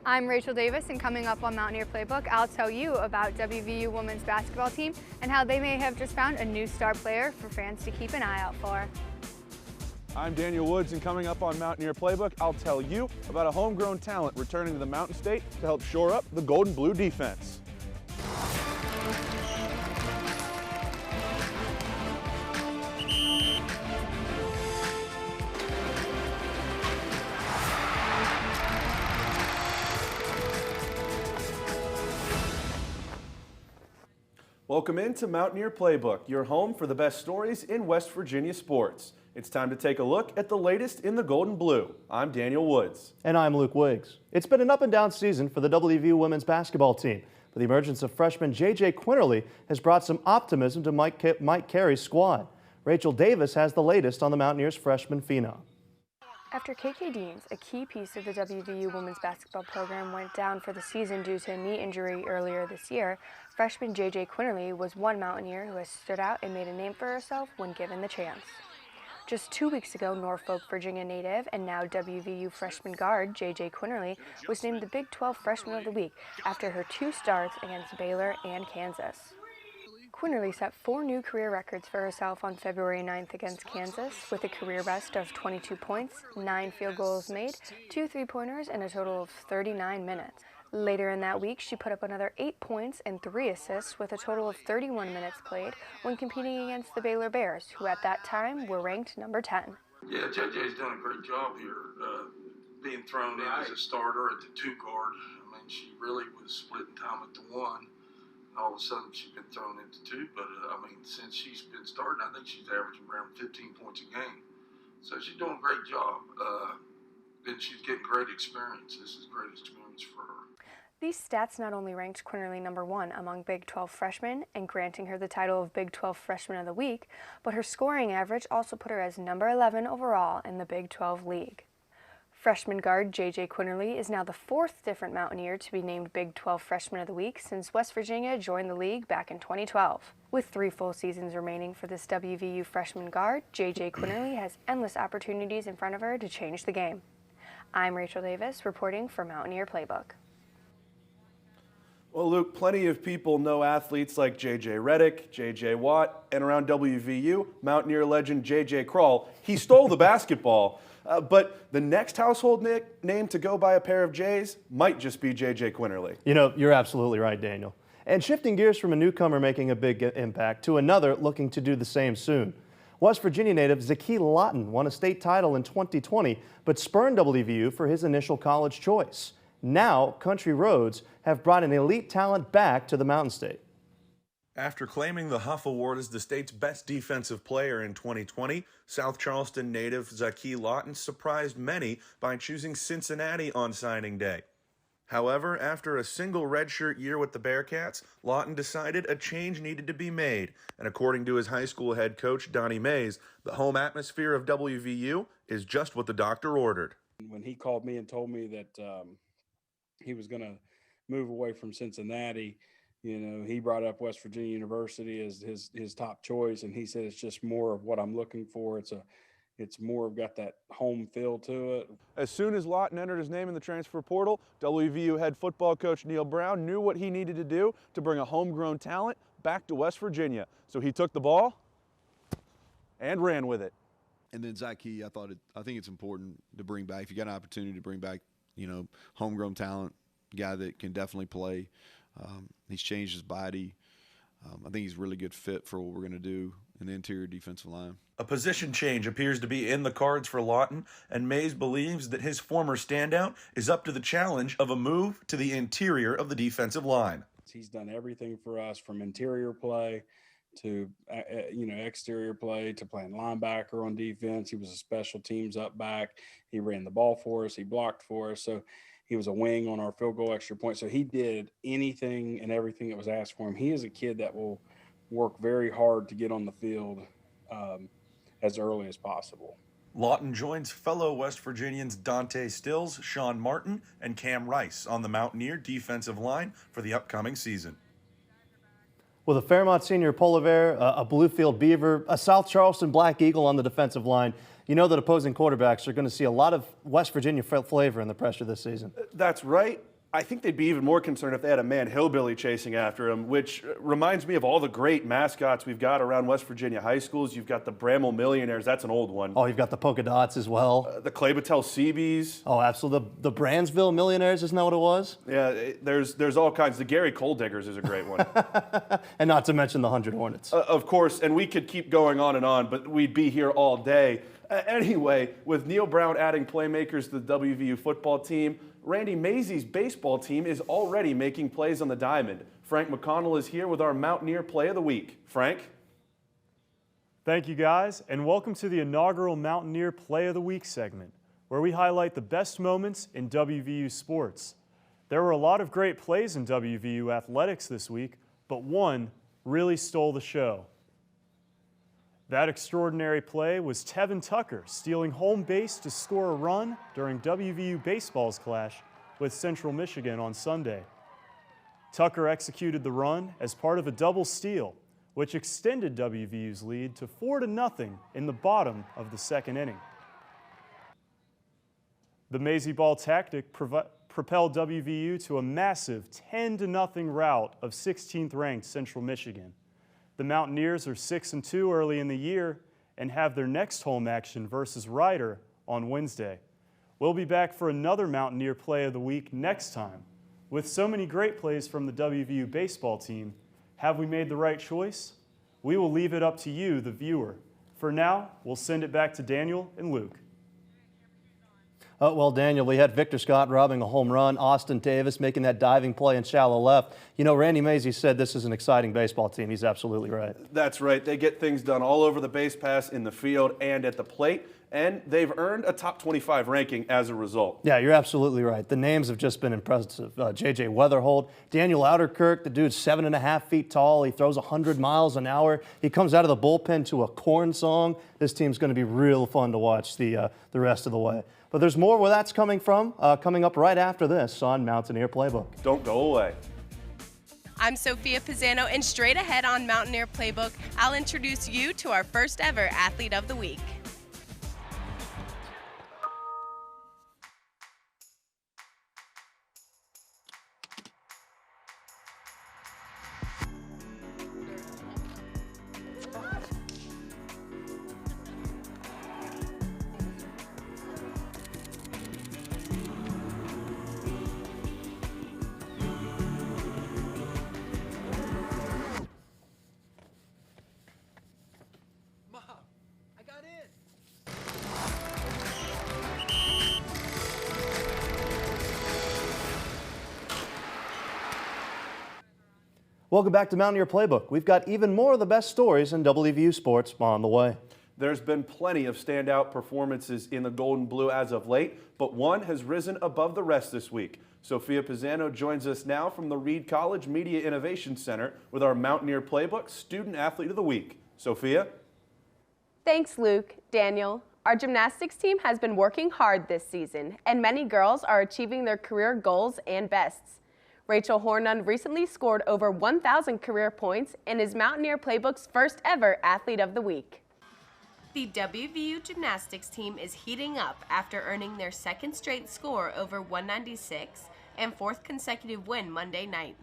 I'm Rachel Davis, and coming up on Mountaineer Playbook, I'll tell you about WVU women's basketball team and how they may have just found a new star player for fans to keep an eye out for. I'm Daniel Woods, and coming up on Mountaineer Playbook, I'll tell you about a homegrown talent returning to the Mountain State to help shore up the Gold and Blue defense. Welcome into Mountaineer Playbook, your home for the best stories in West Virginia sports. It's time to take a look at the latest in the Gold and Blue. I'm Daniel Woods. And I'm Luke Wiggs. It's been an up and down season for the WVU women's basketball team, but the emergence of freshman J.J. Quinterly has brought some optimism to Mike Carey's squad. Rachel Davis has the latest on the Mountaineers freshman phenom. After KK Deans, a key piece of the WVU women's basketball program, went down for the season due to a knee injury earlier this year, freshman J.J. Quinterly was one Mountaineer who has stood out and made a name for herself when given the chance. Just 2 weeks ago, Norfolk, Virginia native and now WVU freshman guard J.J. Quinterly was named the Big 12 Freshman of the Week after her 2 starts against Baylor and Kansas. Quinterly set 4 new career records for herself on February 9th against Kansas, with a career best of 22 points, 9 field goals made, 2 3-pointers, and a total of 39 minutes. Later in that week, she put up another 8 points and 3 assists with a total of 31 minutes played when competing against the Baylor Bears, who at that time were ranked number 10. Yeah, JJ's done a great job here, being thrown in as a starter at the 2 guard. I mean, she really was splitting time at the 1. All of a sudden, she's been thrown into 2. But, I mean, since she's been starting, I think she's averaging around 15 points a game. So she's doing a great job. And she's getting great experience. This is great experience for her. These stats not only ranked Quinterly number 1 among Big 12 freshmen and granting her the title of Big 12 Freshman of the Week, but her scoring average also put her as number 11 overall in the Big 12 League. Freshman guard J.J. Quinterly is now the 4th different Mountaineer to be named Big 12 Freshman of the Week since West Virginia joined the league back in 2012. With 3 full seasons remaining for this WVU freshman guard, J.J. Quinterly has endless opportunities in front of her to change the game. I'm Rachel Davis, reporting for Mountaineer Playbook. Well, Luke, plenty of people know athletes like J.J. Redick, J.J. Watt, and around WVU, Mountaineer legend J.J. Kroll. He stole the basketball, but the next household name to go by a pair of J's might just be J.J. Quinterly. You know, you're absolutely right, Daniel. And shifting gears from a newcomer making a big impact to another looking to do the same soon. West Virginia native Zaki Lawton won a state title in 2020, but spurned WVU for his initial college choice. Now, Country Roads have brought an elite talent back to the Mountain State. After claiming the Huff Award as the state's best defensive player in 2020, South Charleston native Zaki Lawton surprised many by choosing Cincinnati on signing day. However, after a single redshirt year with the Bearcats, Lawton decided a change needed to be made, and according to his high school head coach, Donnie Mays, the home atmosphere of WVU is just what the doctor ordered. When he called me and told me that he was going to move away from Cincinnati, you know, he brought up West Virginia University as his top choice, and he said it's just more of what I'm looking for. It's more got that home feel to it. As soon as Lawton entered his name in the transfer portal, WVU head football coach Neil Brown knew what he needed to do to bring a homegrown talent back to West Virginia. So he took the ball and ran with it. And then Zaki, I think it's important to bring back, if you got an opportunity to bring back, you know, homegrown talent, guy that can definitely play. He's changed his body. I think he's a really good fit for what we're going to do in the interior defensive line. A position change appears to be in the cards for Lawton, and Mays believes that his former standout is up to the challenge of a move to the interior of the defensive line. He's done everything for us, from interior play to exterior play to playing linebacker on defense. He was a special teams up back. He ran the ball for us. He blocked for us. So he was a wing on our field goal extra point. So he did anything and everything that was asked for him. He is a kid that will work very hard to get on the field as early as possible. Lawton joins fellow West Virginians Dante Stills, Sean Martin, and Cam Rice on the Mountaineer defensive line for the upcoming season. With a Fairmont Senior Polar Bear, a Bluefield Beaver, a South Charleston Black Eagle on the defensive line, you know that opposing quarterbacks are going to see a lot of West Virginia flavor in the pressure this season. That's right. I think they'd be even more concerned if they had a man hillbilly chasing after him, which reminds me of all the great mascots we've got around West Virginia high schools. You've got the Bramwell Millionaires. That's an old one. Oh, you've got the polka dots as well. The Claybatel Seabees. Oh, absolutely. The Brandsville Millionaires, isn't that what it was? Yeah, there's all kinds. The Gary Coal Diggers is a great one. And not to mention the 100 Hornets. Of course, and we could keep going on, but we'd be here all day. Anyway, with Neil Brown adding playmakers to the WVU football team, Randy Mazey's baseball team is already making plays on the diamond. Frank McConnell is here with our Mountaineer Play of the Week. Frank? Thank you, guys, and welcome to the inaugural Mountaineer Play of the Week segment, where we highlight the best moments in WVU sports. There were a lot of great plays in WVU athletics this week, but one really stole the show. That extraordinary play was Tevin Tucker stealing home base to score a run during WVU baseball's clash with Central Michigan on Sunday. Tucker executed the run as part of a double steal, which extended WVU's lead to 4-0 in the bottom of the second inning. The Mazy ball tactic propelled WVU to a massive 10-0 rout of 16th-ranked Central Michigan. The Mountaineers are 6-2 early in the year and have their next home action versus Ryder on Wednesday. We'll be back for another Mountaineer Play of the Week next time. With so many great plays from the WVU baseball team, have we made the right choice? We will leave it up to you, the viewer. For now, we'll send it back to Daniel and Luke. Well, Daniel, we had Victor Scott robbing a home run, Austin Davis making that diving play in shallow left. You know, Randy Mazey said this is an exciting baseball team. He's absolutely right. That's right. They get things done all over the base pass, in the field, and at the plate, and they've earned a top 25 ranking as a result. Yeah, you're absolutely right. The names have just been impressive. J.J. Weatherhold, Daniel Outerkirk, the dude's 7.5 feet tall. He throws 100 miles an hour. He comes out of the bullpen to a corn song. This team's going to be real fun to watch the rest of the way. But there's more where that's coming from, coming up right after this on Mountaineer Playbook. Don't go away. I'm Sophia Pizzano, and straight ahead on Mountaineer Playbook, I'll introduce you to our first ever Athlete of the Week. Welcome back to Mountaineer Playbook. We've got even more of the best stories in WVU sports on the way. There's been plenty of standout performances in the Gold and Blue as of late, but one has risen above the rest this week. Sophia Pizzano joins us now from the Reed College Media Innovation Center with our Mountaineer Playbook Student Athlete of the Week. Sophia? Thanks, Luke. Daniel, our gymnastics team has been working hard this season, and many girls are achieving their career goals and bests. Rachel Hornung recently scored over 1,000 career points and is Mountaineer Playbook's first ever Athlete of the Week. The WVU gymnastics team is heating up after earning their second straight score over 196 and fourth consecutive win Monday night.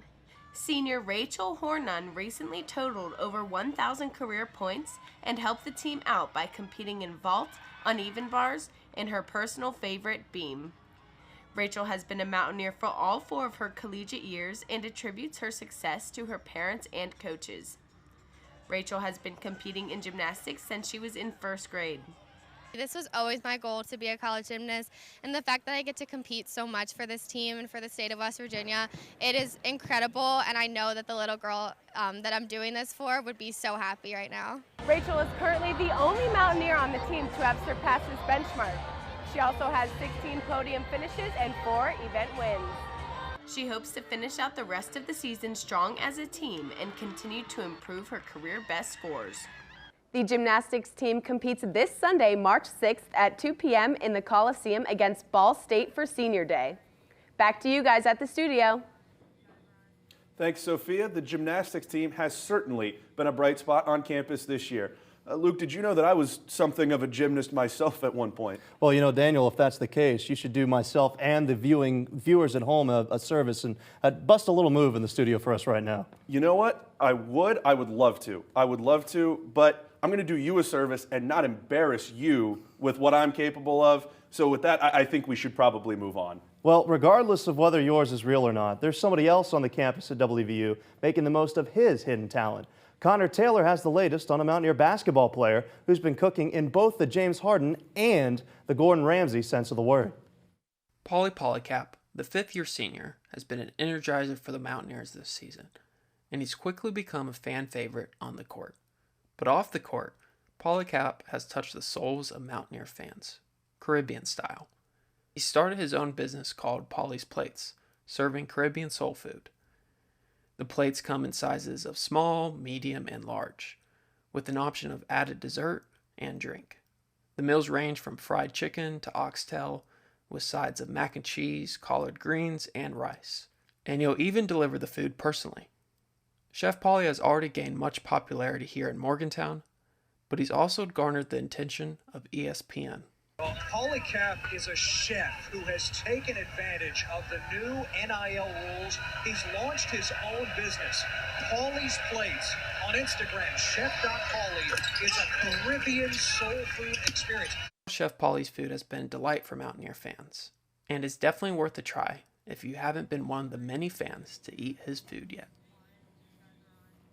Senior Rachel Hornung recently totaled over 1,000 career points and helped the team out by competing in vault, uneven bars, and her personal favorite, beam. Rachel has been a Mountaineer for all 4 of her collegiate years and attributes her success to her parents and coaches. Rachel has been competing in gymnastics since she was in first grade. This was always my goal, to be a college gymnast, and the fact that I get to compete so much for this team and for the state of West Virginia, it is incredible, and I know that the little girl that I'm doing this for would be so happy right now. Rachel is currently the only Mountaineer on the team to have surpassed this benchmark. She also has 16 podium finishes and 4 event wins. She hopes to finish out the rest of the season strong as a team and continue to improve her career best scores. The gymnastics team competes this Sunday, March 6th at 2 p.m. in the Coliseum against Ball State for Senior Day. Back to you guys at the studio. Thanks, Sophia. The gymnastics team has certainly been a bright spot on campus this year. Luke, did you know that I was something of a gymnast myself at one point? Well, you know, Daniel, if that's the case, you should do myself and the viewers at home a service and bust a little move in the studio for us right now. You know what? I would love to. I would love to, but I'm going to do you a service and not embarrass you with what I'm capable of. So with that, I think we should probably move on. Well, regardless of whether yours is real or not, there's somebody else on the campus at WVU making the most of his hidden talent. Connor Taylor has the latest on a Mountaineer basketball player who's been cooking in both the James Harden and the Gordon Ramsay sense of the word. Pauly Polycap, the fifth-year senior, has been an energizer for the Mountaineers this season, and he's quickly become a fan favorite on the court. But off the court, Polycap has touched the souls of Mountaineer fans, Caribbean style. He started his own business called Pauly's Plates, serving Caribbean soul food. The plates come in sizes of small, medium, and large, with an option of added dessert and drink. The meals range from fried chicken to oxtail, with sides of mac and cheese, collard greens, and rice. And he'll even deliver the food personally. Chef Pauly has already gained much popularity here in Morgantown, but he's also garnered the attention of ESPN. Well, Polycap is a chef who has taken advantage of the new NIL rules. He's launched his own business, Pauly's Plates, on Instagram. Chef.Pauly is a Caribbean soul food experience. Chef Pauly's food has been a delight for Mountaineer fans, and is definitely worth a try if you haven't been one of the many fans to eat his food yet.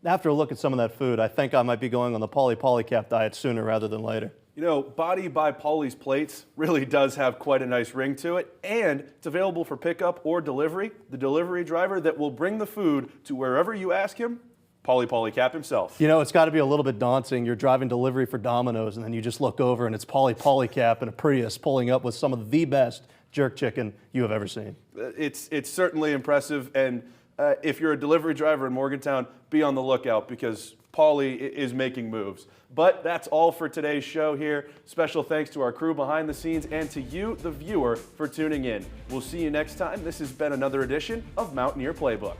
After a look at some of that food, I think I might be going on the Polycap diet sooner rather than later. You know, Body by Pauly's Plates really does have quite a nice ring to it, and it's available for pickup or delivery. The delivery driver that will bring the food to wherever you ask him, Polycap himself. You know, it's got to be a little bit daunting. You're driving delivery for Domino's, and then you just look over, and it's Polycap in a Prius pulling up with some of the best jerk chicken you have ever seen. It's certainly impressive, and if you're a delivery driver in Morgantown, be on the lookout because Pauly is making moves. But that's all for today's show here. Special thanks to our crew behind the scenes and to you, the viewer, for tuning in. We'll see you next time. This has been another edition of Mountaineer Playbook.